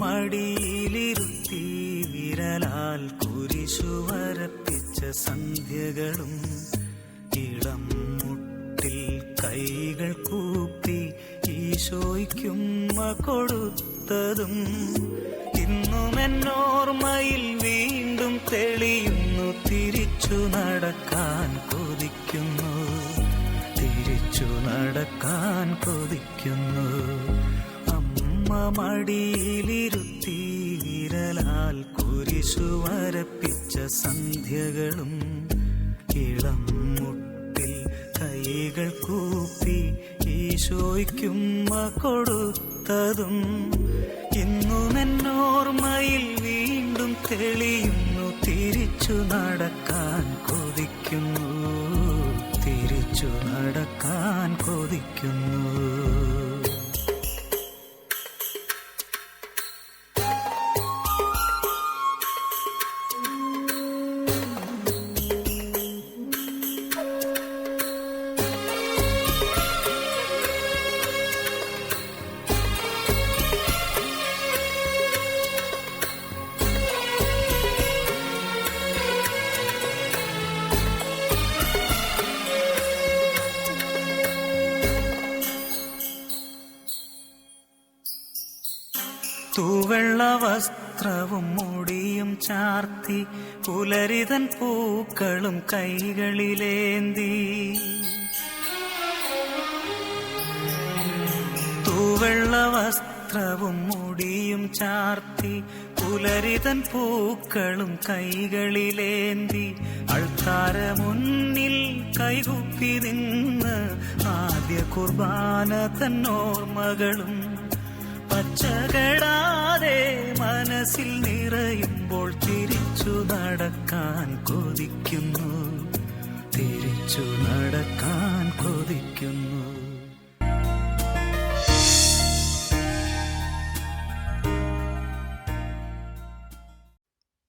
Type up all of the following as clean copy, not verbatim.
മടിയിലിരുത്തി വിരലാൽ കുരിശു വരപ്പിച്ച സന്ധ്യകളും ഇളം മുട്ടിൽ കൈകൾ കൂപ്പി ഈശോയ്ക്കുമ്മ കൊടുത്തതും ഇന്നും എന്നോർമ്മയിൽ വീണ്ടും തെളിയുന്നു. തിരിച്ചു നടക്കാൻ കൊതിക്കുന്നു, തിരിച്ചു നടക്കാൻ കൊതിക്കുന്നു. മടിയിലിരുത്തി വിരലാൽ കുരിശു വരപ്പിച്ച സന്ധ്യകളും ഇളം മുട്ടിൽ കൈകൾ കൂപ്പി ഈശോയ്ക്കുമ്മ കൊടുത്തതും ഇന്നും എന്നോർമ്മയിൽ വീണ്ടും തെളിയുന്നു. തിരിച്ചു നടക്കാൻ കൊതിക്കുന്നു, തിരിച്ചു നടക്കാൻ കൊതിക്കുന്നു. തൂവെള്ള വസ്ത്രവും മുടിയും ചാർത്തി പുലരിതൻ പൂക്കളും കൈകളിലേന്തി, തൂവെള്ള വസ്ത്രവും മുടിയും ചാർത്തി പുലരിതൻ പൂക്കളും കൈകളിലേന്തി അൾത്താര മുന്നിൽ കൈകുപ്പി നിന്ന് ആദ്യ കുർബാന തന്നോർമ്മകളും പച്ചകടാതെ മനസ്സിൽ നിറയുമ്പോൾ തിരിച്ചു നടക്കാൻ കൊതിക്കുന്നു, തിരിച്ചു നടക്കാൻ കൊതിക്കുന്നു.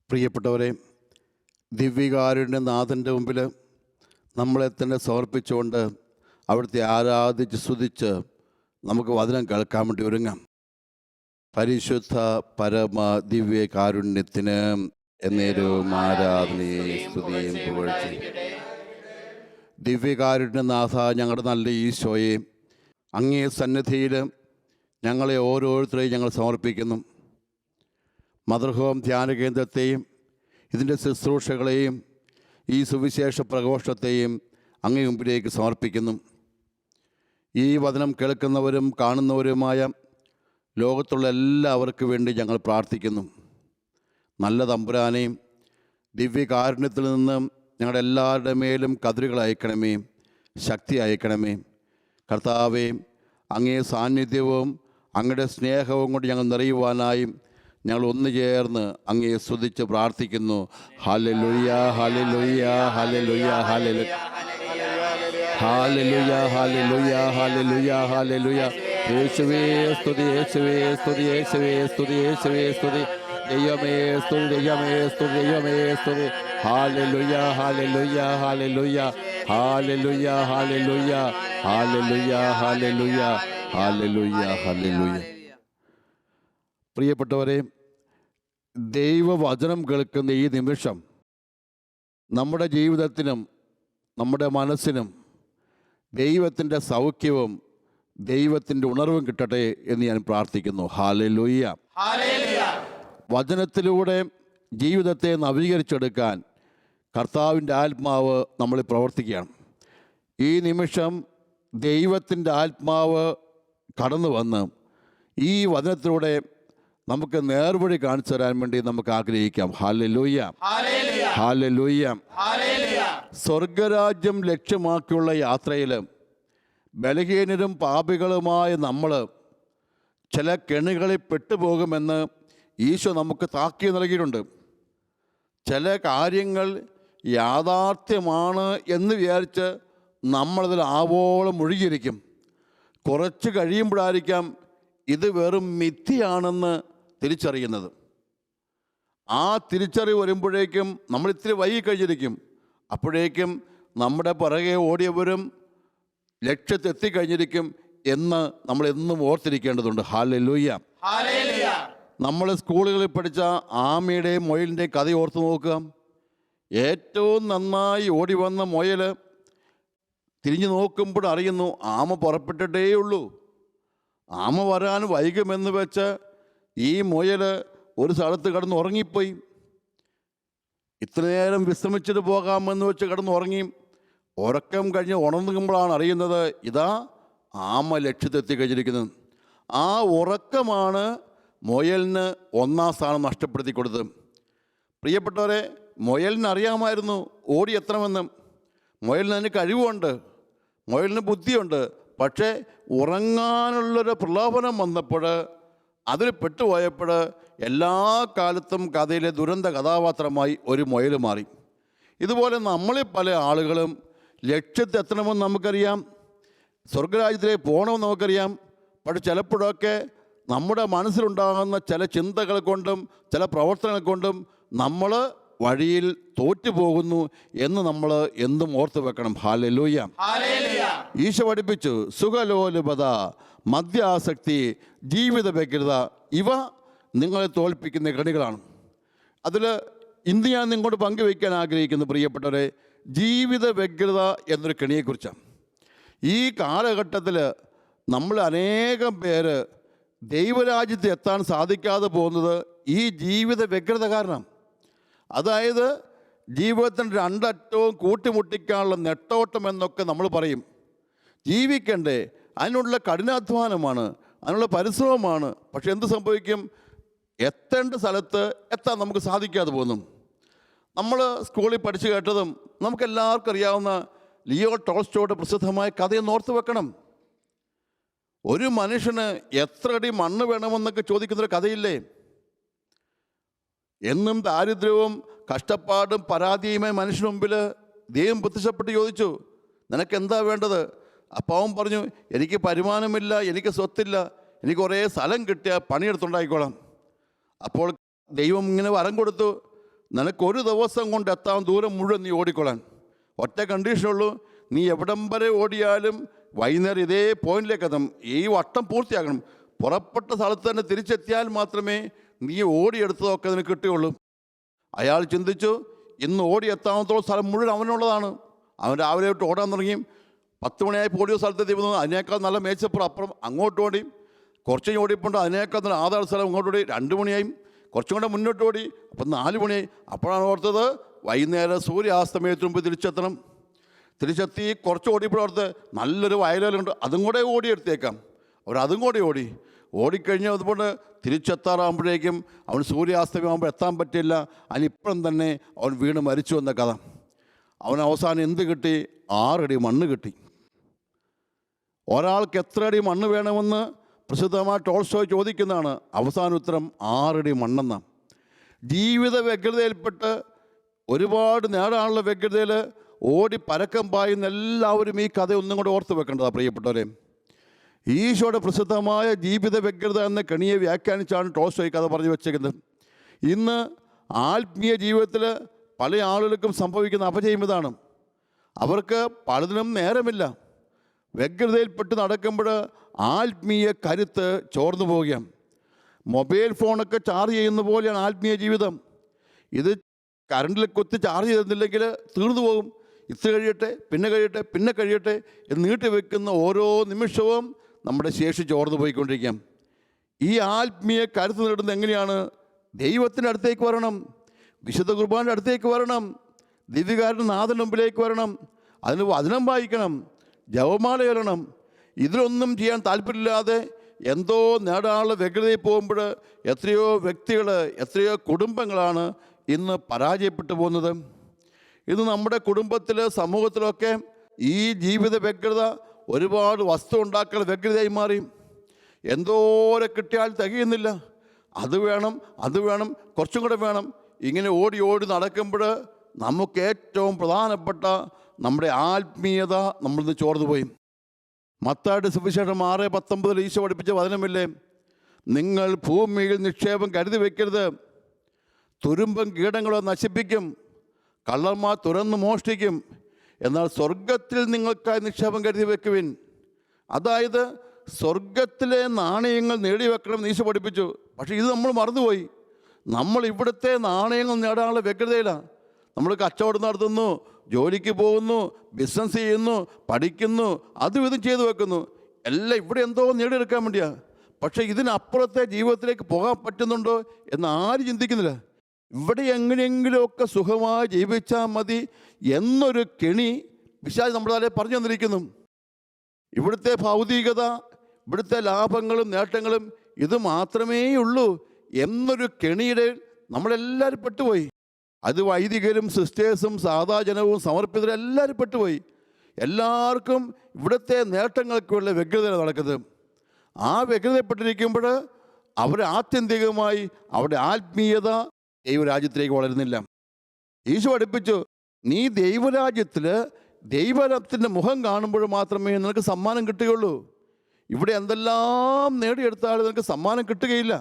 പ്രിയപ്പെട്ടവരെ, ദിവ്യകാരുണ്യ നാഥൻ്റെ മുമ്പിൽ നമ്മളെ തന്നെ സമർപ്പിച്ചുകൊണ്ട് അവിടുത്തെ ആരാധിച്ച് സ്തുതിച്ച് നമുക്ക് വചനം കേൾക്കാൻ വേണ്ടി ഒരുങ്ങാം. പരിശുദ്ധ പരമ ദിവ്യ കാരുണ്യത്തിന് എന്നേരവും ആരാധനയും സ്തുതിയും പുകഴ്ചയും. ദിവ്യകാരുണ്യനാഥ, ഞങ്ങളുടെ നല്ല ഈശോയെ, അങ്ങേ സന്നിധിയിൽ ഞങ്ങളെ ഓരോരുത്തരെയും ഞങ്ങൾ സമർപ്പിക്കുന്നു. മദർ ഹോം ധ്യാന കേന്ദ്രത്തെയും ഇതിൻ്റെ ശുശ്രൂഷകളെയും ഈ സുവിശേഷ പ്രഘോഷത്തെയും അങ്ങേ മുമ്പിലേക്ക് സമർപ്പിക്കുന്നു. ഈ വചനം കേൾക്കുന്നവരും കാണുന്നവരുമായ ലോകത്തുള്ള എല്ലാവർക്കും വേണ്ടി ഞങ്ങൾ പ്രാർത്ഥിക്കുന്നു. നല്ല തമ്പുരാനെയും ദിവ്യകാരുണ്യത്തിൽ നിന്ന് ഞങ്ങളുടെ എല്ലാവരുടെ മേലും കതിരുകൾ അയക്കണമേ, ശക്തി അയക്കണമേ. കർത്താവേ, അങ്ങേ സാന്നിധ്യവും അങ്ങയുടെ സ്നേഹവും കൊണ്ട് ഞങ്ങൾ നിറയുവാനായി ഞങ്ങൾ ഒന്നു ചേർന്ന് അങ്ങേ സ്തുതിച്ച് പ്രാർത്ഥിക്കുന്നു. Hallelujah, hallelujah, hallelujah, hallelujah, hallelujah, hallelujah, hallelujah, hallelujah. യേശുവേ സ്തുതി, യേശുവേ സ്തുതി, യേശുവേ സ്തുതി, യേശുവേ സ്തുതി. ദൈവമേ സ്തുതി, ദൈവമേ സ്തുതി, ദൈവമേ സ്തുതി. Hallelujah, hallelujah, hallelujah, hallelujah, hallelujah, hallelujah, hallelujah, hallelujah, hallelujah. പ്രിയപ്പെട്ടവരെ, ദൈവവചനം കേൾക്കുന്ന ഈ നിമിഷം നമ്മുടെ ജീവിതത്തിനും നമ്മുടെ മനസ്സിനും ദൈവത്തിൻ്റെ സൗഖ്യവും ദൈവത്തിൻ്റെ ഉണർവും കിട്ടട്ടെ എന്ന് ഞാൻ പ്രാർത്ഥിക്കുന്നു. ഹല്ലേലൂയ. വചനത്തിലൂടെ ജീവിതത്തെ നവീകരിച്ചെടുക്കാൻ കർത്താവിൻ്റെ ആത്മാവ് നമ്മളിൽ പ്രവർത്തിക്കുകയാണ്. ഈ നിമിഷം ദൈവത്തിൻ്റെ ആത്മാവ് കടന്നു വന്ന് ഈ വചനത്തിലൂടെ നമുക്ക് നേർവഴി കാണിച്ചു തരാൻ വേണ്ടി നമുക്ക് ആഗ്രഹിക്കാം. Hallelujah, hallelujah. സ്വർഗരാജ്യം ലക്ഷ്യമാക്കിയുള്ള യാത്രയിൽ ബലഹീനരും പാപികളുമായ നമ്മൾ ചില കെണികളിൽ പെട്ടുപോകുമെന്ന് ഈശോ നമുക്ക് താക്കീത് നൽകിയിട്ടുണ്ട്. ചില കാര്യങ്ങൾ യാഥാർത്ഥ്യമാണ് എന്ന് വിചാരിച്ച് നമ്മളതിൽ ആവോളം മുഴുകിയിരിക്കും. കുറച്ച് കഴിയുമ്പോഴായിരിക്കാം ഇത് വെറും മിഥ്യയാണെന്ന് തിരിച്ചറിയുന്നത്. ആ തിരിച്ചറിവ് വരുമ്പോഴേക്കും നമ്മൾ ഇത്തിരി വൈകി കഴിഞ്ഞിരിക്കും. അപ്പോഴേക്കും നമ്മുടെ പുറകെ ഓടിയവരും ലക്ഷ്യത്തെത്തിക്കഴിഞ്ഞിരിക്കും എന്ന് നമ്മൾ എന്നും ഓർത്തിരിക്കേണ്ടതുണ്ട്. ഹല്ലേലൂയ. നമ്മൾ സ്കൂളുകളിൽ പഠിച്ച ആമയുടെയും മുയലിൻ്റെയും കഥ ഓർത്ത് നോക്കുക. ഏറ്റവും നന്നായി ഓടി വന്ന മുയൽ തിരിഞ്ഞു നോക്കുമ്പോൾ അറിയുന്നു ആമ പുറപ്പെട്ടിട്ടേ ഉള്ളൂ. ആമ വരാൻ വൈകുമെന്ന് വെച്ച് ഈ മുയൽ ഒരു സ്ഥലത്ത് കിടന്ന് ഉറങ്ങിപ്പോയി. ഇത്ര നേരം വിശ്രമിച്ചിട്ട് പോകാമെന്ന് വെച്ച് കിടന്ന് ഉറങ്ങി. ഉറക്കം കഴിഞ്ഞ് ഉണർന്നുമ്പോഴാണ് അറിയുന്നത് ഇതാ ആമ ലക്ഷ്യത്തെത്തി കഴിഞ്ഞിരിക്കുന്നത്. ആ ഉറക്കമാണ് മുയലിന് ഒന്നാം സ്ഥാനം നഷ്ടപ്പെടുത്തി കൊടുത്തത്. പ്രിയപ്പെട്ടവരെ, മുയലിന് അറിയാമായിരുന്നു ഓടിയെത്തണമെന്ന്. മുയലിന് അതിന് കഴിവുണ്ട്, മുയലിന് ബുദ്ധിയുണ്ട്. പക്ഷേ ഉറങ്ങാനുള്ളൊരു പ്രലോഭനം വന്നപ്പോൾ അതിൽ പെട്ടുപോയപ്പോൾ എല്ലാ കാലത്തും കഥയിലെ ദുരന്ത കഥാപാത്രമായി ഒരു മുയൽ മാറി. ഇതുപോലെ നമ്മളിൽ പല ആളുകളും ലക്ഷ്യത്തെത്തണമെന്ന് നമുക്കറിയാം, സ്വർഗരാജ്യത്തിലേക്ക് പോകണമെന്ന് നമുക്കറിയാം. പക്ഷെ ചിലപ്പോഴൊക്കെ നമ്മുടെ മനസ്സിലുണ്ടാകുന്ന ചില ചിന്തകൾ കൊണ്ടും ചില പ്രവർത്തനങ്ങൾ കൊണ്ടും നമ്മൾ വഴിയിൽ തോറ്റുപോകുന്നു എന്ന് നമ്മൾ എന്തും ഓർത്ത് വെക്കണം. ഹല്ലേലൂയ. ഈശോ പഠിപ്പിച്ചു, സുഖലോലുപത, മദ്യാസക്തി, ജീവിത വ്യഗ്രത, ഇവ നിങ്ങളെ തോൽപ്പിക്കുന്ന കണികളാണ്. അതിൽ ഇന്ന് ഞാൻ നിങ്ങളോട് പങ്കുവയ്ക്കാൻ ആഗ്രഹിക്കുന്നു പ്രിയപ്പെട്ടവരെ, ജീവിത വ്യഗ്രത എന്നൊരു കെണിയെക്കുറിച്ചാണ്. ഈ കാലഘട്ടത്തിൽ നമ്മൾ അനേകം പേര് ദൈവരാജ്യത്ത് എത്താൻ സാധിക്കാതെ പോകുന്നത് ഈ ജീവിത വ്യഗ്രത കാരണം. അതായത് ജീവിതത്തിൻ്റെ രണ്ടറ്റവും കൂട്ടിമുട്ടിക്കാനുള്ള നെട്ടോട്ടം എന്നൊക്കെ നമ്മൾ പറയും. ജീവിക്കണ്ടേ, അതിനുള്ള കഠിനാധ്വാനമാണ്, അതിനുള്ള പരിശ്രമമാണ്. പക്ഷെ എന്ത് സംഭവിക്കും? എത്തേണ്ട സ്ഥലത്ത് എത്താൻ നമുക്ക് സാധിക്കാതെ പോകുന്നു. നമ്മൾ സ്കൂളിൽ പഠിച്ചു കേട്ടതും നമുക്കെല്ലാവർക്കും അറിയാവുന്ന ലിയോ ടോൾസ്റ്റോയുടെ പ്രസിദ്ധമായ കഥയൊന്ന് ഓർത്ത് വെക്കണം. ഒരു മനുഷ്യന് എത്ര അടി മണ്ണ് വേണമെന്നൊക്കെ ചോദിക്കുന്നൊരു കഥയില്ലേ? എന്നും ദാരിദ്ര്യവും കഷ്ടപ്പാടും പരാതിയുമായി മനുഷ്യന് മുമ്പിൽ ദൈവം പ്രത്യക്ഷപ്പെട്ട് ചോദിച്ചു, നിനക്ക് എന്താ വേണ്ടത്? അപ്പോൾ അവൻ പറഞ്ഞു, എനിക്ക് വരുമാനമില്ല, എനിക്ക് സ്വത്തില്ല, എനിക്ക് കുറേ സ്ഥലം കിട്ടിയാൽ പണിയെടുത്തുണ്ടായിക്കോളാം. അപ്പോൾ ദൈവം ഇങ്ങനെ വരം കൊടുത്തു, നിനക്കൊരു ദിവസം കൊണ്ട് എത്താൻ ദൂരം മുഴുവൻ നീ ഓടിക്കൊള്ളാൻ. ഒറ്റ കണ്ടീഷനുള്ളൂ, നീ എവിടം വരെ ഓടിയാലും വൈകുന്നേരം ഇതേ പോയിന്റിലേക്ക് എത്തണം, ഈ വട്ടം പൂർത്തിയാക്കണം. പുറപ്പെട്ട സ്ഥലത്ത് തന്നെ തിരിച്ചെത്തിയാൽ മാത്രമേ നീ ഓടിയെടുത്തതൊക്കെ അതിന് കിട്ടുകയുള്ളൂ. അയാൾ ചിന്തിച്ചു, ഇന്ന് ഓടിയെത്താമത്തോളം സ്ഥലം മുഴുവൻ അവനുള്ളതാണ്. അവൻ രാവിലെ തൊട്ട് ഓടാൻ തുടങ്ങി. 10 മണിയായപ്പോൾ ഓടിയ സ്ഥലത്തെത്തി വന്നു. അതിനേക്കാൾ നല്ല മേച്ചപ്പുറം അപ്പുറം അങ്ങോട്ട് ഓടി. കുറച്ച് കഴിഞ്ഞ് ഓടിയപ്പോൾ അതിനേക്കാൾ നല്ല ആധാർ സ്ഥലം ഇങ്ങോട്ട് ഓടി. 2 മണിയായി. കുറച്ചും കൂടെ മുന്നോട്ട് ഓടി. അപ്പം 4 മണിയായി. അപ്പോഴാണ് ഓർത്തത് വൈകുന്നേരം സൂര്യാസ്തമയത്തിന് മുമ്പ് തിരിച്ചെത്തണം. തിരിച്ചെത്തി കുറച്ച് ഓടിയപ്പോഴോർത്ത് നല്ലൊരു വയലുണ്ട്, അതും കൂടെ ഓടിയെടുത്തേക്കാം. അവരതും കൂടെ ഓടിക്കഴിഞ്ഞ് അതുകൊണ്ട് തിരിച്ചെത്താറാകുമ്പോഴേക്കും അവൻ സൂര്യാസ്തമയമാകുമ്പോൾ എത്താൻ പറ്റില്ല. അതിനിപ്പുറം തന്നെ അവൻ വീണ് മരിച്ചു എന്ന കഥ. അവൻ അവസാനം എന്ത് കിട്ടി? 6 അടി മണ്ണ് കിട്ടി. ഒരാൾക്ക് എത്ര അടി മണ്ണ് വേണമെന്ന് പ്രസിദ്ധമായ ടോൾസ്റ്റോയ് ചോദിക്കുന്നതാണ്. അവസാന ഉത്തരം 6 അടി മണ്ണെന്ന. ജീവിത വ്യഗ്രതയിൽപ്പെട്ട് ഒരുപാട് നേടാനുള്ള വ്യഗ്രതയിൽ ഓടി പരക്കം പായുന്ന എല്ലാവരും ഈ കഥ ഒന്നും കൂടെ ഓർത്ത് വെക്കേണ്ടതാണ് പ്രിയപ്പെട്ടവരെ. ഈശോയുടെ പ്രസിദ്ധമായ ജീവിത വ്യഗ്രത എന്ന കെണിയെ വ്യാഖ്യാനിച്ചാണ് ടോൾസ്റ്റോയ് കഥ പറഞ്ഞു വെച്ചേക്കുന്നത്. ഇന്ന് ആത്മീയ ജീവിതത്തിൽ പല ആളുകൾക്കും സംഭവിക്കുന്ന അപജയം ഇതാണ്. അവർക്ക് പലതിനും നേരമില്ല. വ്യഗ്രതയിൽപ്പെട്ട് നടക്കുമ്പോൾ ആത്മീയ കരുത്ത് ചോർന്നു പോവുകയാണ്. മൊബൈൽ ഫോണൊക്കെ ചാർജ് ചെയ്യുന്ന പോലെയാണ് ആത്മീയ ജീവിതം. ഇത് കറണ്ടിൽ കുത്തി ചാർജ് ചെയ്തില്ലെങ്കിൽ തീർന്നു പോകും. ഇത്ര കഴിയട്ടെ, പിന്നെ കഴിയട്ടെ, പിന്നെ കഴിയട്ടെ എന്ന് നീട്ടി വെക്കുന്ന ഓരോ നിമിഷവും നമ്മുടെ ശേഷി ചോർന്നു പോയിക്കൊണ്ടിരിക്കാം. ഈ ആത്മീയ കരുത്ത് നേടുന്നത് എങ്ങനെയാണ്? ദൈവത്തിൻ്റെ അടുത്തേക്ക് വരണം, വിശുദ്ധ കുർബാനയുടെ അടുത്തേക്ക് വരണം, ദിവ്യകാരുടെ നാഥൻ്റെ മുമ്പിലേക്ക് വരണം, അതിന് വചനം വായിക്കണം, ജപമാല ചൊല്ലണം. ഇതിലൊന്നും ചെയ്യാൻ താല്പര്യമില്ലാതെ എന്തോ നേടാനുള്ള വ്യഗ്രതയിൽ പോകുമ്പോൾ എത്രയോ വ്യക്തികൾ, എത്രയോ കുടുംബങ്ങളാണ് ഇന്ന് പരാജയപ്പെട്ടു പോകുന്നത്. ഇന്ന് നമ്മുടെ കുടുംബത്തിൽ, സമൂഹത്തിലൊക്കെ ഈ ജീവിത വ്യഗ്രത ഒരുപാട് വസ്തു ഉണ്ടാക്കൽ വ്യഗ്രതയായി മാറി. എന്തോരം കിട്ടിയാൽ തികയുന്നില്ല, അത് വേണം, അത് വേണം, കുറച്ചും കൂടെ വേണം. ഇങ്ങനെ ഓടി ഓടി നടക്കുമ്പോൾ നമുക്ക് ഏറ്റവും പ്രധാനപ്പെട്ട നമ്മുടെ ആത്മീയത നമ്മളിന്ന് ചോർന്നുപോയി. മത്തായിയുടെ സുവിശേഷം 6:19 ഈശോ പഠിപ്പിച്ച വചനമില്ലേ, നിങ്ങൾ ഭൂമിയിൽ നിക്ഷേപം കരുതി വയ്ക്കരുത്, തുരുമ്പും കീടങ്ങളോ നശിപ്പിക്കും, കള്ളന്മാർ തുറന്ന് മോഷ്ടിക്കും, എന്നാൽ സ്വർഗത്തിൽ നിങ്ങൾക്കായി നിക്ഷേപം കരുതി വെക്കുവിൻ. അതായത് സ്വർഗത്തിലെ നാണയങ്ങൾ നേടി വെക്കണം ഈശോ പഠിപ്പിച്ചു. പക്ഷേ ഇത് നമ്മൾ മറന്നുപോയി. നമ്മൾ ഇവിടുത്തെ നാണയങ്ങൾ നേടാനുള്ള വ്യഗ്രതയിലാണ്. നമ്മൾ കച്ചവടം നടത്തുന്നു, ജോലിക്ക് പോകുന്നു, ബിസിനസ് ചെയ്യുന്നു, പഠിക്കുന്നു, അതും ഇതും ചെയ്തു വെക്കുന്നു. എല്ലാം ഇവിടെ എന്തോ നേടിയെടുക്കാൻ വേണ്ടിയാണ്. പക്ഷേ ഇതിനപ്പുറത്തെ ജീവിതത്തിലേക്ക് പോകാൻ പറ്റുന്നുണ്ടോ എന്ന് ആരും ചിന്തിക്കുന്നില്ല. ഇവിടെ എങ്ങനെയെങ്കിലുമൊക്കെ സുഖമായി ജീവിച്ചാൽ മതി എന്നൊരു കെണി പിശാച് നമ്മുടെ തലയിൽ പറഞ്ഞു തന്നിരിക്കുന്നു. ഇവിടുത്തെ ഭൗതികത, ഇവിടുത്തെ ലാഭങ്ങളും നേട്ടങ്ങളും ഇത് മാത്രമേ ഉള്ളൂ എന്നൊരു കെണിയുടെ നമ്മളെല്ലാവരും പെട്ടുപോയി. അത് വൈദികരും സിസ്റ്റേഴ്സും സാധാ ജനവും സമർപ്പിതരും എല്ലാവരും പെട്ടുപോയി. എല്ലാവർക്കും ഇവിടുത്തെ നേട്ടങ്ങൾക്കുള്ള വ്യഗ്രത നടക്കുന്നത്. ആ വ്യഗ്രതപ്പെട്ടിരിക്കുമ്പോൾ അവർ ആത്യന്തികമായി അവരുടെ ആത്മീയത ദൈവരാജ്യത്തിലേക്ക് വളരുന്നില്ല. ഈശോ പഠിപ്പിച്ചു, നീ ദൈവരാജ്യത്തിൽ ദൈവത്തിൻ്റെ മുഖം കാണുമ്പോൾ മാത്രമേ നിനക്ക് സമ്മാനം കിട്ടുകയുള്ളൂ. ഇവിടെ എന്തെല്ലാം നേടിയെടുത്താലും നിനക്ക് സമ്മാനം കിട്ടുകയില്ല.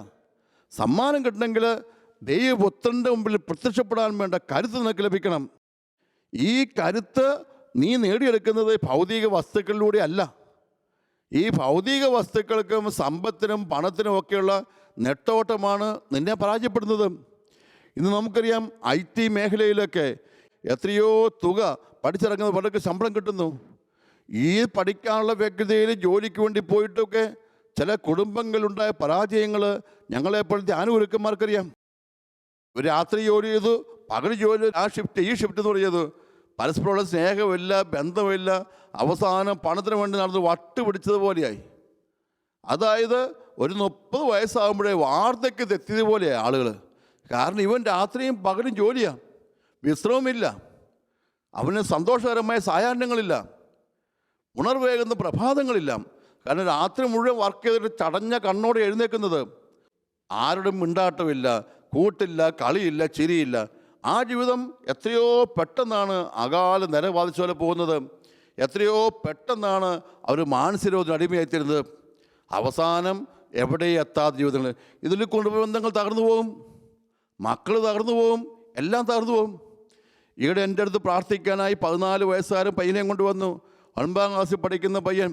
സമ്മാനം കിട്ടണമെങ്കിൽ ദൈവപുത്രൻ്റെ മുമ്പിൽ പ്രത്യക്ഷപ്പെടാൻ വേണ്ട കരുത്ത് നിനക്ക് ലഭിക്കണം. ഈ കരുത്ത് നീ നേടിയെടുക്കുന്നത് ഭൗതിക വസ്തുക്കളിലൂടെ അല്ല. ഈ ഭൗതിക വസ്തുക്കൾക്കും സമ്പത്തിനും പണത്തിനും ഒക്കെയുള്ള നെട്ടോട്ടമാണ് നിന്നെ പരാജയപ്പെടുന്നത്. ഇന്ന് നമുക്കറിയാം, IT മേഖലയിലൊക്കെ എത്രയോ തുക പഠിച്ചിറങ്ങുന്ന പലർക്ക് ശമ്പളം കിട്ടുന്നു. ഈ പഠിക്കാനുള്ള വ്യഗ്രതയിൽ ജോലിക്ക് വേണ്ടി പോയിട്ടൊക്കെ ചില കുടുംബങ്ങളുണ്ടായ പരാജയങ്ങൾ ഞങ്ങളെപ്പോഴത്തെ ആനുകൂല്യന്മാർക്കറിയാം. ഒരു രാത്രി ജോലി ചെയ്തു, പകൽ ജോലി, ആ ഷിഫ്റ്റ് ഈ ഷിഫ്റ്റ് എന്ന് പറയുന്നത് പരസ്പരമുള്ള സ്നേഹമില്ല, ബന്ധമില്ല, അവസാനം പണത്തിന് വേണ്ടി നടന്ന് വട്ട് പിടിച്ചതുപോലെയായി. അതായത് ഒരു 30 വയസ്സാകുമ്പോഴേ വാർദ്ധക്യത്തിൽ എത്തിയതുപോലെയായി ആളുകൾ. കാരണം ഇവൻ രാത്രിയും പകലും ജോലിയാണ്, വിശ്രമമില്ല, അവന് സന്തോഷകരമായ സായാഹ്നങ്ങളില്ല, ഉണർവേകുന്ന പ്രഭാതങ്ങളില്ല. കാരണം രാത്രി മുഴുവൻ വർക്ക് ചെയ്തിട്ട് ചടഞ്ഞ കണ്ണോടെ എഴുന്നേൽക്കുന്നത്, ആരുടെ മിണ്ടാട്ടമില്ല, കൂട്ടില്ല, കളിയില്ല, ചിരിയില്ല. ആ ജീവിതം എത്രയോ പെട്ടെന്നാണ് അകാല നിര ബാധിച്ച പോലെ പോകുന്നത്. എത്രയോ പെട്ടെന്നാണ് അവർ മാനസികരോധത്തിന് അടിമയായിത്തീരുന്നത്. അവസാനം എവിടെ എത്താത്ത ജീവിതങ്ങൾ. ഇതിൽ കുടുംബ ബന്ധങ്ങൾ തകർന്നു പോകും, മക്കൾ തകർന്നു പോകും, എല്ലാം തകർന്നു പോകും. ഈയിടെ എൻ്റെ അടുത്ത് പ്രാർത്ഥിക്കാനായി 14 വയസ്സുകാരൻ പയ്യനെയും കൊണ്ടുവന്നു. 9ാം ക്ലാസ്സിൽ പഠിക്കുന്ന പയ്യൻ.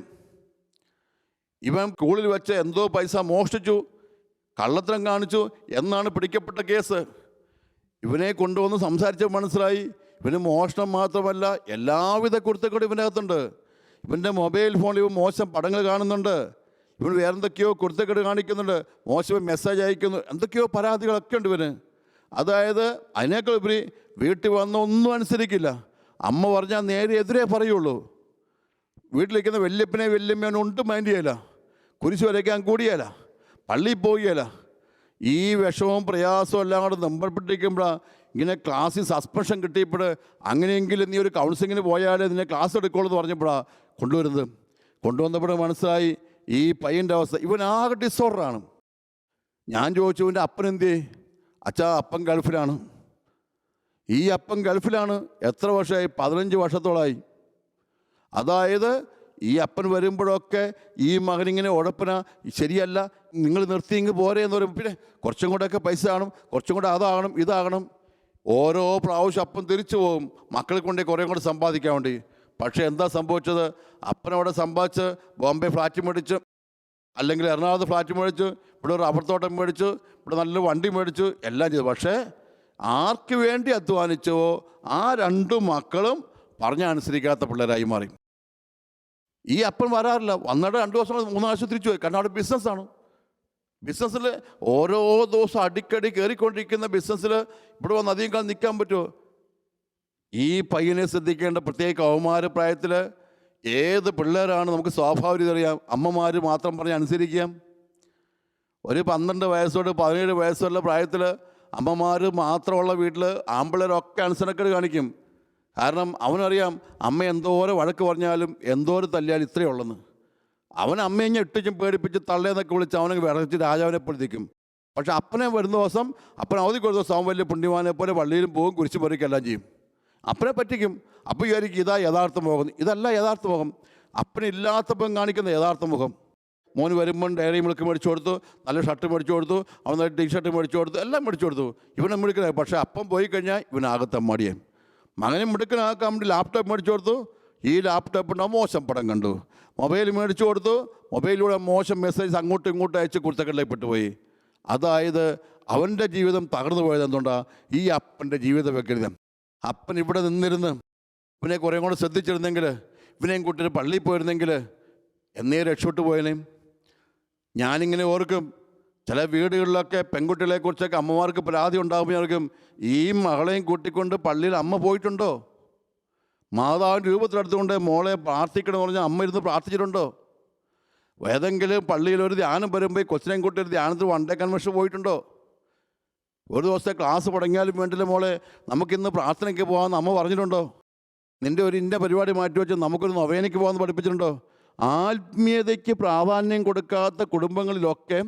ഇവൻ സ്കൂളിൽ വെച്ച് എന്തോ പൈസ മോഷ്ടിച്ചു, കള്ളത്തരം കാണിച്ചു എന്നാണ് പിടിക്കപ്പെട്ട കേസ്. ഇവനെ കൊണ്ടുവന്ന് സംസാരിച്ച മനസ്സിലായി, ഇവന് മോഷണം മാത്രമല്ല എല്ലാവിധ കുരുത്തക്കേടും ഇവൻ്റെ അകത്തുണ്ട്. ഇവൻ്റെ മൊബൈൽ ഫോണിൽ ഇവൻ മോശം പടങ്ങൾ കാണുന്നുണ്ട്, ഇവൻ വേറെന്തൊക്കെയോ കുരുത്തക്കേട് കാണിക്കുന്നുണ്ട്, മോശം മെസ്സേജ് അയക്കുന്നു, എന്തൊക്കെയോ പരാതികളൊക്കെ ഉണ്ട് ഇവന്. അതായത് അതിനേക്കാൾ ഉപരി വീട്ടിൽ വന്ന് ഒന്നും അനുസരിക്കില്ല. അമ്മ പറഞ്ഞാൽ നേരെ എതിരേ പറയുള്ളൂ. വീട്ടിലിരിക്കുന്ന വല്യപ്പനെ വല്യമ്മേനെ ഒട്ടും മൈൻഡ് ചെയ്യല, കുരിശ് വരയ്ക്കാൻ കൂടിയല്ല, പള്ളിയിൽ പോവുകയല്ല. ഈ വിഷമവും പ്രയാസവും എല്ലാം കൂടെ നമ്പപ്പെട്ടിരിക്കുമ്പോഴാണ് ഇങ്ങനെ ക്ലാസ്സിൽ സസ്പെൻഷൻ കിട്ടിയപ്പോൾ അങ്ങനെയെങ്കിലും നീ ഒരു കൗൺസിലിങ്ങിന് പോയാലേ നിന്നെ ക്ലാസ് എടുക്കുള്ളൂ എന്ന് പറഞ്ഞപ്പോഴാണ് കൊണ്ടുവരുന്നത്. കൊണ്ടുവന്നപ്പോൾ മനസ്സിലായി ഈ പയ്യൻ്റെ അവസ്ഥ. ഇവനാകെ ഡിസോർഡറാണ്. ഞാൻ ചോദിച്ചു, ഇവൻ്റെ അപ്പൻ എന്തേ? അച്ഛാ, അപ്പൻ ഗൾഫിലാണ്. ഈ അപ്പൻ ഗൾഫിലാണ്. എത്ര വർഷമായി? 15 വർഷത്തോളമായി. അതായത് ഈ അപ്പൻ വരുമ്പോഴൊക്കെ ഈ മകനിങ്ങനെ ഉഴപ്പന, ശരിയല്ല, നിങ്ങൾ നിർത്തിയെങ്കിൽ പോരെ എന്ന് പറയും. പിന്നെ കുറച്ചും കൂടെയൊക്കെ പൈസ കാണും, കുറച്ചും കൂടെ അതാകണം, ഇതാകണം. ഓരോ പ്രാവശ്യം അപ്പൻ തിരിച്ചു പോകും മക്കളെ കൊണ്ട് കുറേ കൂടെ സമ്പാദിക്കാൻ വേണ്ടി. പക്ഷേ എന്താ സംഭവിച്ചത്? അപ്പനവിടെ സമ്പാദിച്ച് ബോംബെ ഫ്ലാറ്റ് മേടിച്ച്, അല്ലെങ്കിൽ എറണാകുളത്ത് ഫ്ലാറ്റ് മേടിച്ച്, ഇവിടെ ഒരു റബ്ബർ തോട്ടം മേടിച്ചു, ഇവിടെ നല്ല വണ്ടി മേടിച്ചു, എല്ലാം ചെയ്തു. പക്ഷേ ആർക്ക് വേണ്ടി അധ്വാനിച്ചോ ആ 2 മക്കളും പറഞ്ഞനുസരിക്കാത്ത പിള്ളേരായി മാറി. ഈ അപ്പൻ വരാറില്ല, വന്നിട്ട് 2 ദിവസം 3 ആഴ്ച തിരിച്ചു പോയി. കാരണം അവിടെ ബിസിനസ്സാണ്. ബിസിനസ്സിൽ ഓരോ ദിവസം അടിക്കടി കയറിക്കൊണ്ടിരിക്കുന്ന ബിസിനസ്സിൽ ഇവിടെ വന്ന് അധികം കാലം നിൽക്കാൻ പറ്റുമോ? ഈ പയ്യനെ ശ്രദ്ധിക്കേണ്ട പ്രത്യേക കൗമാരപ്രായത്തിൽ ഏത് പിള്ളേരാണ് നമുക്ക് സ്വാഭാവികത അറിയാം. അമ്മമാർ മാത്രം പറഞ്ഞ് അനുസരിക്കാം. ഒരു 12 വയസ്സോട് 17 വയസ്സുള്ള പ്രായത്തിൽ അമ്മമാർ മാത്രമുള്ള വീട്ടിൽ ആമ്പിള്ളേരൊക്കെ അനുസരണക്കേട് കാണിക്കും. കാരണം അവനറിയാം അമ്മ എന്തോരം വഴക്ക് പറഞ്ഞാലും എന്തോരം തല്ലിയാലും ഇത്രയേ ഉള്ളെന്ന്. അവൻ അമ്മയെ ഞെട്ടിച്ചും പേടിപ്പിച്ച് തള്ളേന്നൊക്കെ വിളിച്ച് അവനെ വിറച്ച് രാജാവിനെ പൊളിക്കും. പക്ഷെ അപ്പനെ വരുന്ന ദിവസം അപ്പൻ അവധിക്ക് ഒരു ദിവസം അവൻ വലിയ പുണ്യവാനെ പോലെ പള്ളിയിലും പോകും, കുരിശ് പറിക്കെല്ലാം ചെയ്യും. അപ്പനെ പറ്റിക്കും. അപ്പം വിചാരിക്കും ഇതാ യഥാർത്ഥ മുഖം. ഇതല്ല യഥാർത്ഥ മുഖം. അപ്പനില്ലാത്തപ്പം കാണിക്കുന്ന യഥാർത്ഥ മുഖം. മോന് വരുമ്പം ഡയറി മിൽക്ക് മേടിച്ചു കൊടുത്തു, നല്ല ഷർട്ട് മേടിച്ചു കൊടുത്തു, അവൻ നല്ല ടീഷർട്ട് മേടിച്ചു കൊടുത്തു, എല്ലാം മേടിച്ചു കൊടുത്തു. ഇവനെ മിടുക്കനായി. പക്ഷേ അപ്പം പോയി കഴിഞ്ഞാൽ ഇവനാകെ തമ്മാടിയായി. മകനെ മിടുക്കനാക്കാൻ വേണ്ടി ലാപ്ടോപ്പ് മേടിച്ചു കൊടുത്തു. ഈ ലാപ്ടോപ്പിൻ്റെ മോശം പടം കണ്ടു. മൊബൈൽ മേടിച്ചു കൊടുത്തു. മൊബൈലിലൂടെ മോശം മെസ്സേജ് അങ്ങോട്ടും ഇങ്ങോട്ടും അയച്ച് കുരുത്തക്കടലിൽ പെട്ടുപോയി. അതായത് അവൻ്റെ ജീവിതം തകർന്നു പോയത് എന്തുകൊണ്ടാണ്? ഈ അപ്പൻ്റെ ജീവിത വ്യഗ്രത. അപ്പൻ ഇവിടെ നിന്നിരുന്ന് ഇവനെ കുറേ കൂടെ ശ്രദ്ധിച്ചിരുന്നെങ്കിൽ, ഇവനെയും കൂട്ടി പള്ളിയിൽ പോയിരുന്നെങ്കിൽ എന്നേ രക്ഷപ്പെട്ടു പോയനേയും. ഞാനിങ്ങനെ ഓർക്കും, ചില വീടുകളിലൊക്കെ പെൺകുട്ടികളെക്കുറിച്ചൊക്കെ അമ്മമാർക്ക് പരാതി ഉണ്ടാകുമ്പോഴേക്കും ഈ മകളെയും കൂട്ടിക്കൊണ്ട് പള്ളിയിൽ അമ്മ പോയിട്ടുണ്ടോ? മാതാവിൻ്റെ രൂപത്തിലെടുത്തുകൊണ്ട് മോളെ പ്രാർത്ഥിക്കണമെന്ന് പറഞ്ഞാൽ അമ്മ ഇരുന്ന് പ്രാർത്ഥിച്ചിട്ടുണ്ടോ? ഏതെങ്കിലും പള്ളിയിൽ ഒരു ധ്യാനം വരുമ്പോൾ കൊച്ചിനെയും കൂട്ടി ഒരു ധ്യാനത്തിൽ വൺ ഡേ കൺവെൻഷൻ പോയിട്ടുണ്ടോ? ഒരു ദിവസത്തെ ക്ലാസ് തുടങ്ങിയാലും വേണ്ടില്ല മോളെ നമുക്കിന്ന് പ്രാർത്ഥനയ്ക്ക് പോകാമെന്ന് അമ്മ പറഞ്ഞിട്ടുണ്ടോ? നിൻ്റെ ഒരു ഇന്ന പരിപാടി മാറ്റി വെച്ച് നമുക്കൊരു നൊവേനയ്ക്ക് പോകാമെന്ന് പഠിപ്പിച്ചിട്ടുണ്ടോ? ആത്മീയതയ്ക്ക് പ്രാധാന്യം കൊടുക്കാത്ത കുടുംബങ്ങളിലൊക്കെ,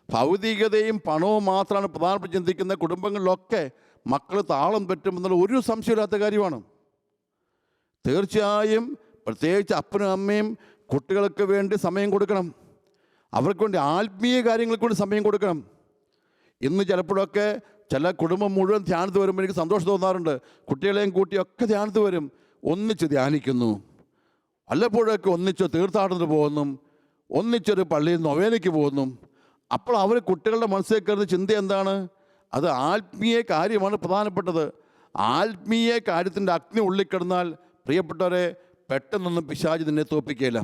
ഭൗതികതയും പണവും മാത്രമാണ് പ്രധാനപ്പെട്ട ചിന്തിക്കുന്ന കുടുംബങ്ങളിലൊക്കെ മക്കൾ താളം പറ്റുമെന്നുള്ള ഒരു സംശയമില്ലാത്ത കാര്യമാണ്. തീർച്ചയായും പ്രത്യേകിച്ച് അപ്പനും അമ്മയും കുട്ടികൾക്ക് വേണ്ടി സമയം കൊടുക്കണം. അവർക്ക് വേണ്ടി ആത്മീയ കാര്യങ്ങൾക്ക് വേണ്ടി സമയം കൊടുക്കണം. ഇന്ന് ചിലപ്പോഴൊക്കെ ചില കുടുംബം മുഴുവൻ ധ്യാനത്ത് വരുമ്പോൾ എനിക്ക് സന്തോഷം തോന്നാറുണ്ട്. കുട്ടികളെയും കൂട്ടിയൊക്കെ ധ്യാനത്ത് വരും, ഒന്നിച്ച് ധ്യാനിക്കുന്നു. വല്ലപ്പോഴൊക്കെ ഒന്നിച്ച് തീർത്ഥാടനത്തിന് പോകുന്നു, ഒന്നിച്ചൊരു പള്ളിയിൽ നൊവേനയ്ക്ക് പോകുന്നു. അപ്പോൾ അവർ കുട്ടികളുടെ മനസ്സിൽ കയറുന്ന ചിന്ത എന്താണ്? അത് ആത്മീയ കാര്യമാണ് പ്രധാനപ്പെട്ടത്. ആത്മീയ കാര്യത്തിൻ്റെ അഗ്നി ഉള്ളിക്കിടന്നാൽ പ്രിയപ്പെട്ടവരെ പെട്ടെന്നൊന്നും പിശാച് നിന്നെ തോൽപ്പിക്കുകയില്ല.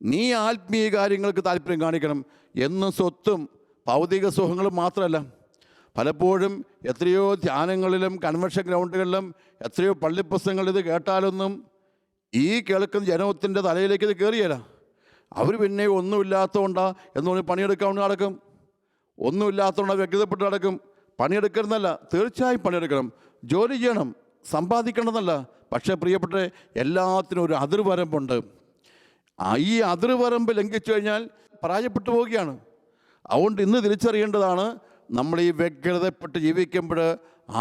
നീ ആത്മീയ കാര്യങ്ങൾക്ക് താല്പര്യം കാണിക്കണം. എന്നും സ്വത്തും ഭൗതിക സുഖങ്ങളും മാത്രമല്ല, പലപ്പോഴും എത്രയോ ധ്യാനങ്ങളിലും കൺവെൻഷൻ ഗ്രൗണ്ടുകളിലും എത്രയോ പള്ളിപ്പുസ്തകങ്ങൾ ഇത് കേട്ടാലൊന്നും ഈ കേൾക്കുന്ന ജനത്തിൻ്റെ തലയിലേക്ക് ഇത് കയറിയല്ല. അവർ പിന്നെ ഒന്നുമില്ലാത്തതുകൊണ്ടാ എന്ന് പറഞ്ഞ് പണിയെടുക്കാൻ നടക്കും. ഒന്നുമില്ലാത്തതുകൊണ്ട് വ്യക്തിപ്പെട്ട് നടക്കും. പണിയെടുക്കരുന്നല്ല, തീർച്ചയായും പണിയെടുക്കണം, ജോലി ചെയ്യണം, സമ്പാദിക്കണമെന്നല്ല. പക്ഷേ പ്രിയപ്പെട്ട എല്ലാത്തിനും ഒരു അതിർവരമ്പുണ്ട്. ഈ അതിർവരമ്പ് ലംഘിച്ചു കഴിഞ്ഞാൽ പരാജയപ്പെട്ടു പോവുകയാണ്. അതുകൊണ്ട് ഇന്ന് തിരിച്ചറിയേണ്ടതാണ്, നമ്മൾ ഈ വ്യഗ്രതപ്പെട്ട് ജീവിക്കുമ്പോൾ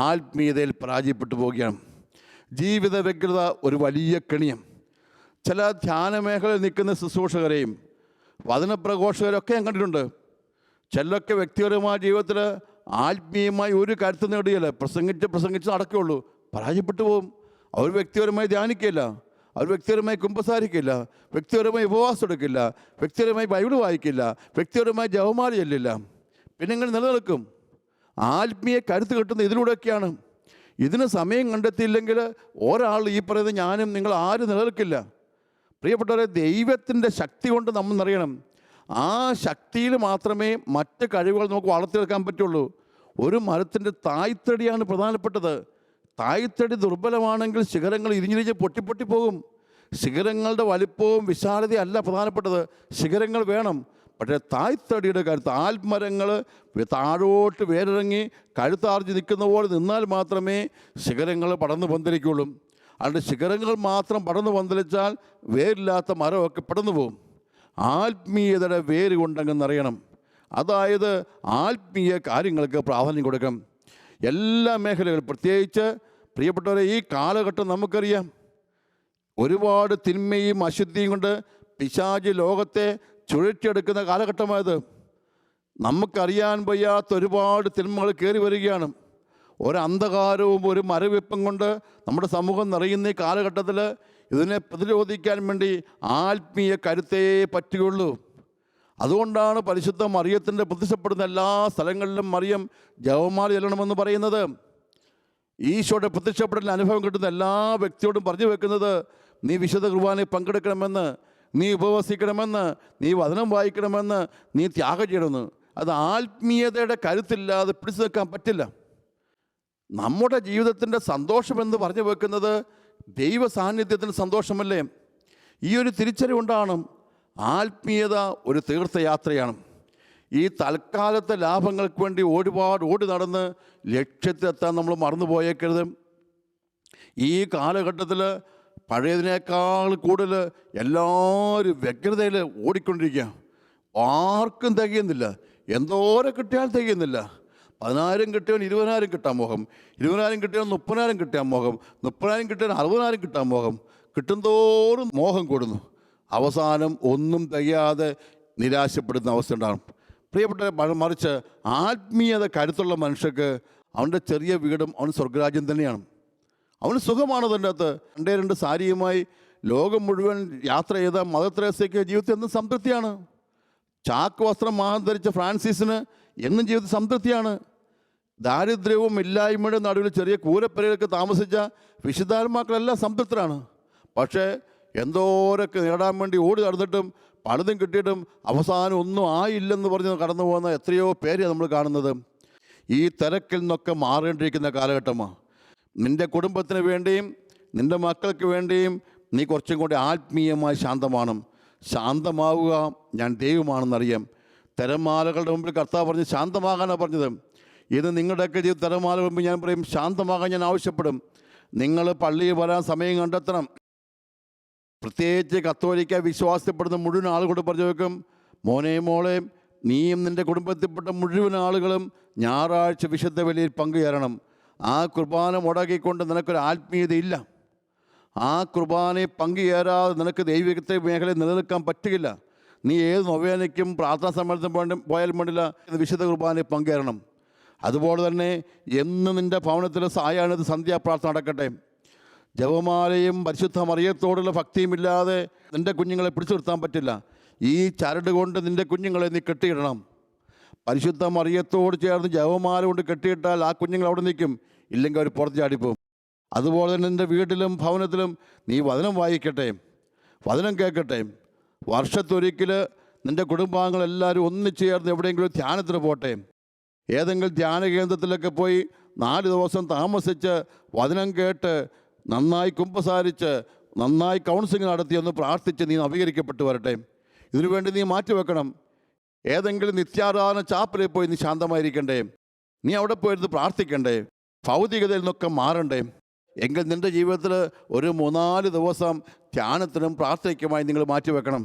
ആത്മീയതയിൽ പരാജയപ്പെട്ടു പോവുകയാണ്. ജീവിത വ്യഗ്രത ഒരു വലിയ കെണിയം. ചില ധ്യാന മേഖലയിൽ നിൽക്കുന്ന ശുശ്രൂഷകരെയും വചനപ്രഘോഷകരൊക്കെ ഞാൻ കണ്ടിട്ടുണ്ട്. ചിലരൊക്കെ വ്യക്തിപരമായ ജീവിതത്തിൽ ആത്മീയമായി ഒരു കരുത്ത് നേടുകയില്ല, പ്രസംഗിച്ച് നടക്കുകയുള്ളൂ, പരാജയപ്പെട്ടു പോകും. അവർ വ്യക്തിപരമായി ധ്യാനിക്കില്ല, അവർ വ്യക്തിപരമായി കുമ്പസാരിക്കില്ല, വ്യക്തിപരമായി ഉപവാസം എടുക്കില്ല, വ്യക്തിപരമായി ബൈബിൾ വായിക്കില്ല, വ്യക്തിപരമായി ജപമാല ചൊല്ലില്ല. പിന്നെ ഇങ്ങനെ നിലനിൽക്കും. ആത്മീയ കരുത്ത് കിട്ടുന്ന ഇതിലൂടെയൊക്കെയാണ്. ഇതിന് സമയം കണ്ടെത്തിയില്ലെങ്കിൽ ഒരാൾ ഈ പറയുന്നത് ഞാനും നിങ്ങൾ ആരും നിലനിൽക്കില്ല. പ്രിയപ്പെട്ടവരെ, ദൈവത്തിൻ്റെ ശക്തി കൊണ്ട് നമ്മൾ നിറയണം. ആ ശക്തിയിൽ മാത്രമേ മറ്റ് കഴിവുകൾ നമുക്ക് വളർത്തിയെടുക്കാൻ പറ്റുള്ളൂ. ഒരു മരത്തിൻ്റെ തായ്തടിയാണ് പ്രധാനപ്പെട്ടത്. തായ്തടി ദുർബലമാണെങ്കിൽ ശിഖരങ്ങൾ ഇരിഞ്ഞിരിഞ്ഞ് പൊട്ടിപ്പൊട്ടി പോകും. ശിഖരങ്ങളുടെ വലിപ്പവും വിശാലതയും അല്ല പ്രധാനപ്പെട്ടത്, ശിഖരങ്ങൾ വേണം. പക്ഷേ തായ്തടിയുടെ കരുത്ത്, ആൽമരങ്ങൾ താഴോട്ട് വേരിറങ്ങി കഴുത്താർജി നിൽക്കുന്ന പോലെ നിന്നാൽ മാത്രമേ ശിഖരങ്ങൾ പടർന്നു പന്തലിക്കുള്ളൂ. അതുകൊണ്ട് ശിഖരങ്ങൾ മാത്രം പടർന്നു പന്തലിച്ചാൽ വേരില്ലാത്ത മരമൊക്കെ പടർന്നു പോകും. ആത്മീയതയുടെ വേര് കൊണ്ടങ്ങ് അറിയണം. അതായത് ആത്മീയ കാര്യങ്ങൾക്ക് പ്രാധാന്യം കൊടുക്കണം. എല്ലാ മേഖലകളും, പ്രത്യേകിച്ച് പ്രിയപ്പെട്ടവരെ ഈ കാലഘട്ടം നമുക്കറിയാം. ഒരുപാട് തിന്മയും അശുദ്ധിയും കൊണ്ട് പിശാച് ലോകത്തെ ചുഴറ്റിയെടുക്കുന്ന കാലഘട്ടമായത്. നമുക്കറിയാൻ വയ്യാത്ത ഒരുപാട് തിന്മകൾ കയറി വരികയാണ്. ഒരു അന്ധകാരവും ഒരു മരവിപ്പും കൊണ്ട് നമ്മുടെ സമൂഹം നിറയുന്ന ഈ കാലഘട്ടത്തിൽ ഇതിനെ പ്രതിരോധിക്കാൻ വേണ്ടി ആത്മീയ കരുത്തേ പറ്റുകയുള്ളൂ. അതുകൊണ്ടാണ് പരിശുദ്ധ മറിയത്തിൻ്റെ പ്രത്യക്ഷപ്പെടുന്ന എല്ലാ സ്ഥലങ്ങളിലും മറിയം ജപമാല ചൊല്ലണമെന്ന് പറയുന്നത്. ഈശോയുടെ പ്രത്യക്ഷപ്പെടൽ അനുഭവം കിട്ടുന്ന എല്ലാ വ്യക്തിയോടും പറഞ്ഞു വെക്കുന്നത്, നീ വിശുദ്ധ കുർബാനയിൽ പങ്കെടുക്കണമെന്ന്, നീ ഉപവസിക്കണമെന്ന്, നീ വചനം വായിക്കണമെന്ന്, നീ ത്യാഗം ചെയ്യണമെന്ന്. അത് ആത്മീയതയുടെ കരുത്തില്ലാതെ പിടിച്ചു നിൽക്കാൻ പറ്റില്ല. നമ്മുടെ ജീവിതത്തിൻ്റെ സന്തോഷമെന്ന് പറഞ്ഞു വെക്കുന്നത് ദൈവ സാന്നിധ്യത്തിൻ്റെ സന്തോഷമല്ലേ? ഈ ഒരു തിരിച്ചറിവുണ്ടാണ്. ആത്മീയത ഒരു തീർത്ഥയാത്രയാണ്. ഈ തൽക്കാലത്തെ ലാഭങ്ങൾക്ക് വേണ്ടി ഒരുപാട് ഓടി നടന്ന് ലക്ഷ്യത്തിലെത്താൻ നമ്മൾ മറന്നു പോയേക്കരുത്. ഈ കാലഘട്ടത്തിൽ പഴയതിനേക്കാൾ കൂടുതൽ എല്ലാവരും വ്യഗ്രതയിൽ ഓടിക്കൊണ്ടിരിക്കുക. ആർക്കും തികയുന്നില്ല. എന്തോരം കിട്ടിയാൽ തികയുന്നില്ല. 10,000 കിട്ടിയവൻ 20,000 കിട്ടാൻ മോഹം, 20,000 കിട്ടിയവൻ 30,000 കിട്ടാൻ മോഹം, 30,000 കിട്ടിയവൻ 60,000 കിട്ടാൻ മോഹം. കിട്ടുന്തോറും മോഹം കൂടുന്നു. അവസാനം ഒന്നും തികയാതെ നിരാശപ്പെടുന്ന അവസ്ഥ ഉണ്ടാകും. പ്രിയപ്പെട്ട, മറിച്ച് ആത്മീയത കരുത്തുള്ള മനുഷ്യർക്ക് അവൻ്റെ ചെറിയ വീടും അവൻ സ്വർഗരാജ്യം തന്നെയാണ്. അവന് സുഖമാണ്. അതിൻ്റെ അകത്ത് 2 സാരിയുമായി ലോകം മുഴുവൻ യാത്ര ചെയ്ത മദർ തെരേസയ്ക്ക് ജീവിതത്തിൽ എന്നും സംതൃപ്തിയാണ്. ചാക്ക് വസ്ത്രം മാത്രം ധരിച്ച ഫ്രാൻസിസിന് എന്നും ജീവിതത്തിൽ സംതൃപ്തിയാണ്. ദാരിദ്ര്യവും ഇല്ലായ്മയുടെ നടുവിൽ ചെറിയ കൂരപ്പരയിലൊക്കെ താമസിച്ച വിശുദ്ധാത്മാക്കളെല്ലാം സംതൃപ്തരാണ്. പക്ഷേ എന്തോരൊക്കെ നേടാൻ വേണ്ടി ഓടി നടന്നിട്ടും പലതും കിട്ടിയിട്ടും അവസാനം ഒന്നും ആയില്ലെന്ന് പറഞ്ഞ് കടന്നു പോകുന്ന എത്രയോ പേര് നമ്മൾ കാണുന്നത്. ഈ തിരക്കിൽ നിന്നൊക്കെ മാറേണ്ടിയിരിക്കുന്ന കാലഘട്ടമാണ്. നിൻ്റെ കുടുംബത്തിന് വേണ്ടിയും നിൻ്റെ മക്കൾക്ക് വേണ്ടിയും നീ കുറച്ചും കൂടി ആത്മീയമായി ശാന്തമാവുക. ഞാൻ ദൈവമാണെന്നറിയാം. തിരമാലകളുടെ മുമ്പിൽ കർത്താവ് പറഞ്ഞ് ശാന്തമാകാനാണ് പറഞ്ഞത്. ഇത് നിങ്ങളുടെയൊക്കെ ജീവിത തിരമാലകളുടെ മുമ്പ് ഞാൻ പറയും, ശാന്തമാകാൻ ഞാൻ ആവശ്യപ്പെടും. നിങ്ങൾ പള്ളിയിൽ വരാൻ സമയം കണ്ടെത്തണം. പ്രത്യേകിച്ച് കത്തോലിക്ക വിശ്വാസപ്പെടുന്ന മുഴുവൻ ആളുകളോട് പറഞ്ഞു വെക്കും, മോനെ മോളെ, നീയും നിൻ്റെ കുടുംബത്തിൽപ്പെട്ട മുഴുവൻ ആളുകളും ഞായറാഴ്ച വിശുദ്ധ ബലിയിൽ പങ്കുചേരണം. ആ കുർബാന മുടക്കിക്കൊണ്ട് നിനക്കൊരു ആത്മീയതയില്ല. ആ കുർബാനയെ പങ്കുചേരാതെ നിനക്ക് ദൈവികത്തെ മേഖലയിൽ നിലനിൽക്കാൻ പറ്റുകയില്ല. നീ ഏത് നൊവേനയ്ക്കും പ്രാർത്ഥനാ സമ്മേളനത്തിന് പോയാലും വേണ്ടില്ല, വിശുദ്ധ കുർബാനയിൽ പങ്കുചേരണം. അതുപോലെ തന്നെ എന്ന് നിൻ്റെ ഭവനത്തിൽ സായാഹ്നത്തിൽ സന്ധ്യാപ്രാർത്ഥന നടക്കട്ടെ. ജപമാലയും പരിശുദ്ധ മറിയത്തോടുള്ള ഭക്തിയുമില്ലാതെ നിൻ്റെ കുഞ്ഞുങ്ങളെ പിടിച്ചു നിർത്താൻ പറ്റില്ല. ഈ ചരട് കൊണ്ട് നിൻ്റെ കുഞ്ഞുങ്ങളെ നീ കെട്ടിയിടണം. പരിശുദ്ധ മറിയത്തോട് ചേർന്ന് ജപമാല കൊണ്ട് കെട്ടിയിട്ടാൽ ആ കുഞ്ഞുങ്ങൾ അവിടെ നിൽക്കും, ഇല്ലെങ്കിൽ അവർ പുറത്ത് ചാടിപ്പോവും. അതുപോലെ തന്നെ നിൻ്റെ വീട്ടിലും ഭവനത്തിലും നീ വചനം വായിക്കട്ടെ, വചനം കേൾക്കട്ടെ. വർഷത്തൊരിക്കൽ നിൻ്റെ കുടുംബാംഗങ്ങളെല്ലാവരും ഒന്നിച്ചു ചേർന്ന് എവിടെയെങ്കിലും ധ്യാനത്തിന് പോട്ടെ. ഏതെങ്കിലും ധ്യാന കേന്ദ്രത്തിലൊക്കെ പോയി 4 ദിവസം താമസിച്ച് വചനം കേട്ട് നന്നായി കുമ്പസാരിച്ച് നന്നായി കൗൺസിലിംഗ് നടത്തി ഒന്ന് പ്രാർത്ഥിച്ച് നീ നവീകരിക്കപ്പെട്ടു വരട്ടെ. ഇതിനുവേണ്ടി നീ മാറ്റിവെക്കണം. ഏതെങ്കിലും നിത്യാരാധന ചാപ്പലിൽ പോയി നീ ശാന്തമായിരിക്കണ്ടേ. നീ അവിടെ പോയിരുന്ന് പ്രാർത്ഥിക്കണ്ടേ. ഭൗതികതയിൽ നിന്നൊക്കെ മാറണ്ടേ. എങ്കിൽ നിൻ്റെ ജീവിതത്തിൽ ഒരു 3-4 ദിവസം ധ്യാനത്തിനും പ്രാർത്ഥനയ്ക്കുമായി നിങ്ങൾ മാറ്റിവെക്കണം.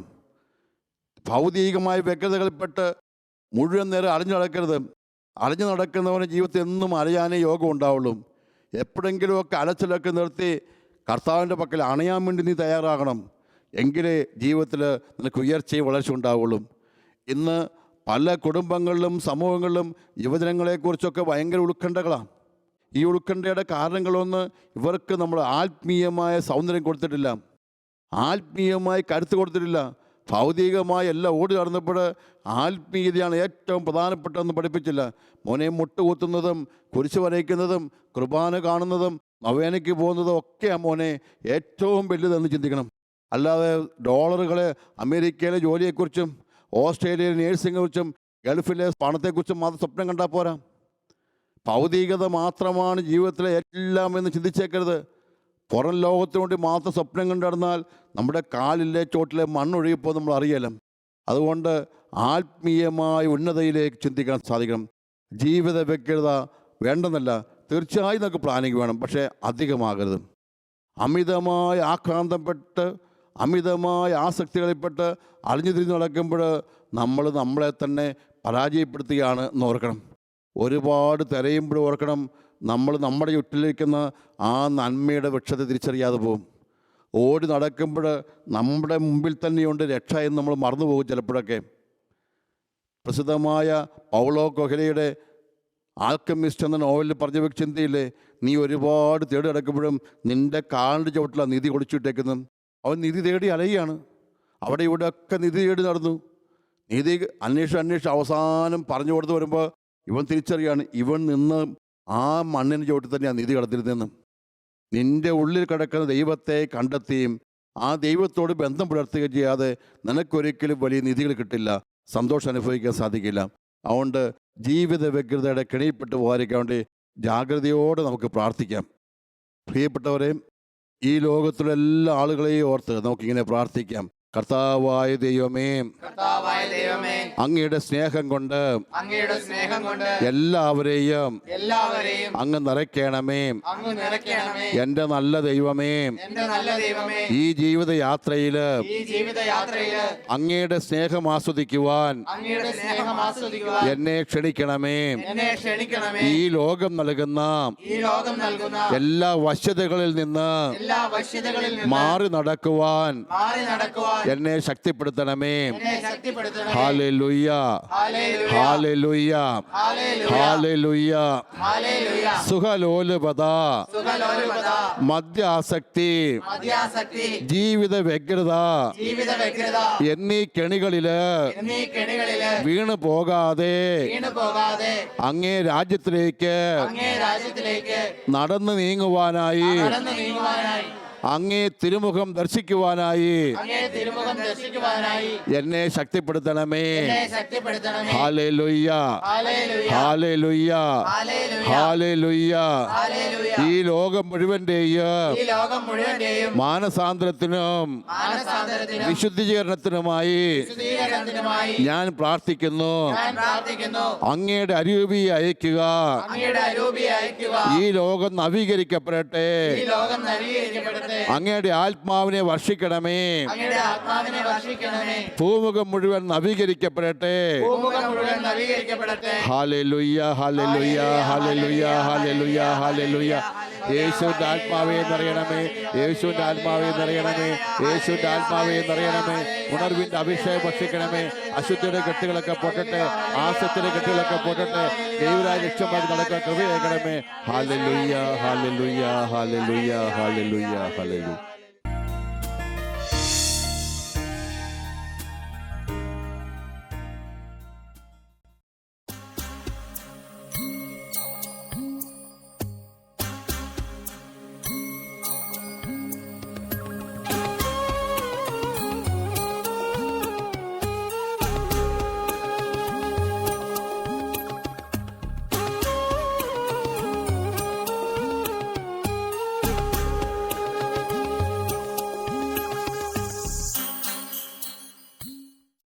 ഭൗതികമായ വ്യഗ്രതകളിൽപ്പെട്ട് മുഴുവൻ നേരം അലഞ്ഞു നടക്കരുത്. അലഞ്ഞു നടക്കുന്നവന് ജീവിതത്തിൽ എന്നും അലയാനേ യോഗം ഉണ്ടാവുള്ളൂ. എപ്പോഴെങ്കിലുമൊക്കെ അലച്ചിലൊക്കെ നിർത്തി കർത്താവിൻ്റെ പക്കൽ അണയാൻ വേണ്ടി നീ തയ്യാറാകണം. എങ്കിലേ ജീവിതത്തിൽ നിനക്ക് ഉയർച്ചയും വളർച്ച ഉണ്ടാവുള്ളൂ. ഇന്ന് പല കുടുംബങ്ങളിലും സമൂഹങ്ങളിലും യുവജനങ്ങളെക്കുറിച്ചൊക്കെ ഭയങ്കര ഉത്കണ്ഠകളാണ്. ഈ ഉത്കണ്ഠയുടെ കാരണങ്ങളൊന്ന്, ഇവർക്ക് നമ്മൾ ആത്മീയമായ സൗന്ദര്യം കൊടുത്തിട്ടില്ല, ആത്മീയമായി കരുത്ത് കൊടുത്തിട്ടില്ല. ഭൗതികമായി എല്ലാം ഓടി നടന്നപ്പോൾ ആത്മീയതയാണ് ഏറ്റവും പ്രധാനപ്പെട്ടതെന്ന് പഠിപ്പിച്ചില്ല. മോനെ മുട്ടുകുത്തുന്നതും കുരിശ് വരയ്ക്കുന്നതും കുർബാന കാണുന്നതും നൊവേനയ്ക്ക് പോകുന്നതും ഒക്കെയാണ് മോനെ ഏറ്റവും വലുതെന്ന് ചിന്തിക്കണം. അല്ലാതെ ഡോളറുകളെ, അമേരിക്കയിലെ ജോലിയെക്കുറിച്ചും ഓസ്ട്രേലിയയിലെ നേഴ്സിംഗെക്കുറിച്ചും ഗൾഫിലെ പണത്തെക്കുറിച്ചും മാത്രം സ്വപ്നം കണ്ടാൽ പോരാ. ഭൗതികത മാത്രമാണ് ജീവിതത്തിലെ എല്ലാം എന്ന് ചിന്തിച്ചേക്കരുത്. പുറം ലോകത്തിനു വേണ്ടി മാത്രം സ്വപ്നം കണ്ടു നടന്നാൽ നമ്മുടെ കാലിലെ ചോട്ടിലെ മണ്ണൊഴുകിപ്പോൾ നമ്മൾ അറിയലും. അതുകൊണ്ട് ആത്മീയമായ ഉന്നതയിലേക്ക് ചിന്തിക്കാൻ സാധിക്കണം. ജീവിത വ്യഗ്രത വേണ്ടെന്നല്ല, തീർച്ചയായും നമുക്ക് പ്ലാനിങ് വേണം, പക്ഷേ അധികമാകരുത്. അമിതമായ ആക്രാന്തപ്പെട്ട് അമിതമായ ആസക്തികളിൽപ്പെട്ട് അലിഞ്ഞു തിരിഞ്ഞ് നടക്കുമ്പോൾ നമ്മളെ തന്നെ പരാജയപ്പെടുത്തുകയാണ് എന്നോർക്കണം. ഒരുപാട് തിരയുമ്പോൾ ഓർക്കണം, നമ്മുടെ ചുറ്റിലിരിക്കുന്ന ആ നന്മയുടെ വൃക്ഷത്തെ തിരിച്ചറിയാതെ പോകും. ഓടി നടക്കുമ്പോൾ നമ്മുടെ മുമ്പിൽ തന്നെയുണ്ട് രക്ഷ എന്ന് നമ്മൾ മറന്നുപോകും ചിലപ്പോഴൊക്കെ. പ്രസിദ്ധമായ പൗളോ കൊഹ്ലയുടെ ആൽക്കമിസ്റ്റ് എന്ന നോവലിൽ പറഞ്ഞ ചിന്തയില്ലേ, നീ ഒരുപാട് തേടി നടക്കുമ്പോഴും നിൻ്റെ കാലിൻ്റെ ചുവട്ടിലാണ് നിധി ഒളിച്ചിട്ടേക്കുന്നത്. അവൻ നിധി തേടി അലയുകയാണ്. അവിടെ ഇവിടെയൊക്കെ നിധി തേടി നടന്നു. നീതി അന്വേഷിച്ച് അവസാനം പറഞ്ഞു കൊടുത്ത് വരുമ്പോൾ ഇവൻ തിരിച്ചറിയാണ് ഇവൻ നിന്ന് ആ മണ്ണിന് ചുവട്ടിൽ തന്നെയാണ് നീതി കടത്തിരുന്നെന്ന്. നിന്റെ ഉള്ളിൽ കിടക്കുന്ന ദൈവത്തെ കണ്ടെത്തിയും ആ ദൈവത്തോട് ബന്ധം പുലർത്തുകയും ചെയ്യാതെ നിനക്കൊരിക്കലും വലിയ നിധികൾ കിട്ടില്ല, സന്തോഷം അനുഭവിക്കാൻ സാധിക്കില്ല. അതുകൊണ്ട് ജീവിത വ്യഗ്രതയുടെ കെണിയിൽപ്പെട്ട് പോകാതിരിക്കാൻ വേണ്ടി ജാഗ്രതയോടെ നമുക്ക് പ്രാർത്ഥിക്കാം. പ്രിയപ്പെട്ടവരെ, ഈ ലോകത്തിലെ എല്ലാ ആളുകളെയും ഓർത്ത് നമുക്കിങ്ങനെ പ്രാർത്ഥിക്കാം. കർത്താവായ ദൈവമേ, അങ്ങയുടെ സ്നേഹം കൊണ്ട് എല്ലാവരെയും അങ്ങ് നിറയ്ക്കണമേ. എന്റെ നല്ല ദൈവമേ, ഈ ജീവിതയാത്രയില് അങ്ങയുടെ സ്നേഹം ആസ്വദിക്കുവാൻ എന്നെ ക്ഷണിക്കണമേ. ഈ ലോകം നൽകുന്ന എല്ലാ വശ്യതകളിൽ നിന്ന് മാറി നടക്കുവാൻ എന്നെ ശക്തിപ്പെടുത്തണമേ. Hallelujah, hallelujah, hallelujah. സുഖലോലുപത, മദ്യാസക്തി, ജീവിത വ്യഗ്രത എന്നീ കെണികളില് വീണു പോകാതെ അങ്ങേ രാജ്യത്തിലേക്ക് നടന്നു നീങ്ങുവാനായി, അങ്ങേ തിരുമുഖം ദർശിക്കുവാനായി എന്നെ ശക്തിപ്പെടുത്തണമേ. Hallelujah, hallelujah, hallelujah. ഈ ലോകം മുഴുവന്റെയും മാനസാന്തരത്തിനും വിശുദ്ധീകരണത്തിനുമായി ഞാൻ പ്രാർത്ഥിക്കുന്നു. അങ്ങയുടെ അരൂപിയെ അയക്കുക. ഈ ലോകം നവീകരിക്കപ്പെടട്ടെ. അങ്ങയുടെ ആത്മാവിനെ വർഷിക്കണമേ. ഭൂമുഖം മുഴുവൻ നവീകരിക്കപ്പെടട്ടെ. Hallelujah, hallelujah, hallelujah, hallelujah, hallelujah. യേശുവിന്റെ ആത്മാവേ നിറയണമേ, യേശുവിന്റെ ആത്മാവേ നിറയണമേ, യേശുവിന്റെ ആത്മാവേ നിറയണമേ. ഉണർവിന്റെ അഭിഷേകം ഭക്ഷിക്കണമേ. അശുദ്ധിയുടെ കെട്ടുകളൊക്കെ പൊട്ടട്ടെ, ആസക്തിയുടെ കെട്ടുകളൊക്കെ പൊട്ടട്ടെ. ദൈവരായ ലക്ഷ്യമായിട്ട് നടക്കാൻ കൃപയേകണമേ. Hallelujah, hallelujah, hallelujah, hallelujah, hallelujah.